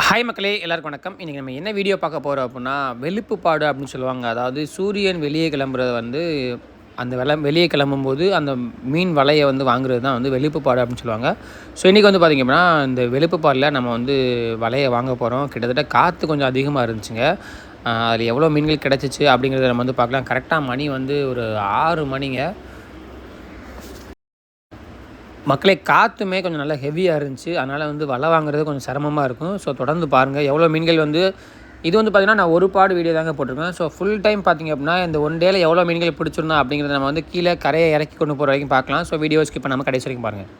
Hi மக்களே எல்லாருக்கும் வணக்கம். இன்றைக்கி நம்ம என்ன வீடியோ பார்க்க போகிறோம் அப்படின்னா, வெளுப்புப்பாடு அப்படின்னு சொல்லுவாங்க. அதாவது சூரியன் வெளியே கிளம்புறது வந்து அந்த வெளியே கிளம்பும்போது அந்த மீன் வலையை வந்து வாங்குறது தான் வந்து வெளுப்புப்பாடு அப்படின்னு சொல்லுவாங்க. ஸோ இன்றைக்கி வந்து பார்த்திங்க அப்படின்னா, இந்த வெளுப்புப்பாடில் நம்ம வந்து வலையை வாங்க போகிறோம். கிட்டத்தட்ட காற்று கொஞ்சம் அதிகமாக இருந்துச்சுங்க. அதில் எவ்வளோ மீன்கள் கிடச்சிச்சு அப்படிங்கிறத நம்ம வந்து பார்க்கலாம். கரெக்டாக மணி வந்து ஒரு 6 மணிங்க. மக்களே காற்றுமே கொஞ்சம் நல்லா ஹெவியாக இருந்துச்சு. அதனால் வந்து வலை வாங்குறது கொஞ்சம் சிரமமாக இருக்கும். ஸோ தொடர்ந்து பாருங்கள் எவ்வளோ மீன்கள் வந்து இது வந்து பார்த்திங்கன்னா நான் ஒரு பாடு வீடியோ தாங்க போட்டிருக்கேன். ஸோ ஃபுல் டைம் பார்த்திங்க அப்படின்னா இந்த ஒன் டேயில் எவ்வளோ மீன்கள் பிடிச்சிருந்தோம் அப்படிங்கிறத நம்ம வந்து கீழே கரையை இறக்கி கொண்டு போகிற வரைக்கும் பார்க்கலாம். ஸோ வீடியோ ஸ்கிப் பண்ணாமல் கடைசி வரைக்கும் பாருங்கள்.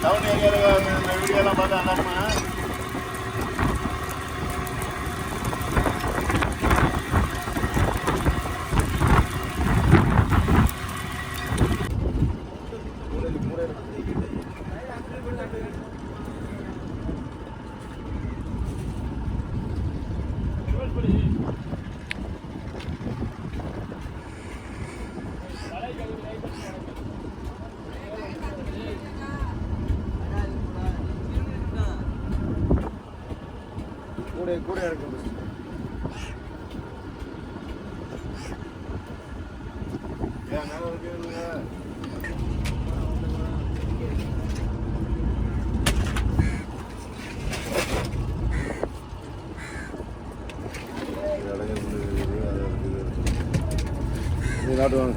டவுன் ஏரியாவில் வீடியோலாம் பார்த்தா நல்லாருமா? கூட இருக்கு ஏன் நல்லா இருக்குங்க நீ காட்டுவாங்க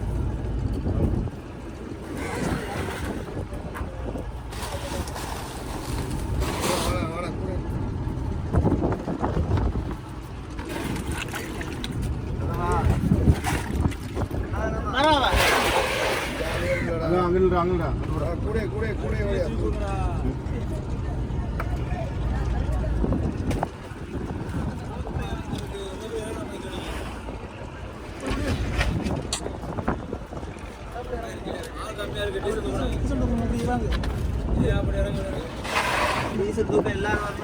அங்கல்டா கூட கூட கூட எல்லாரும்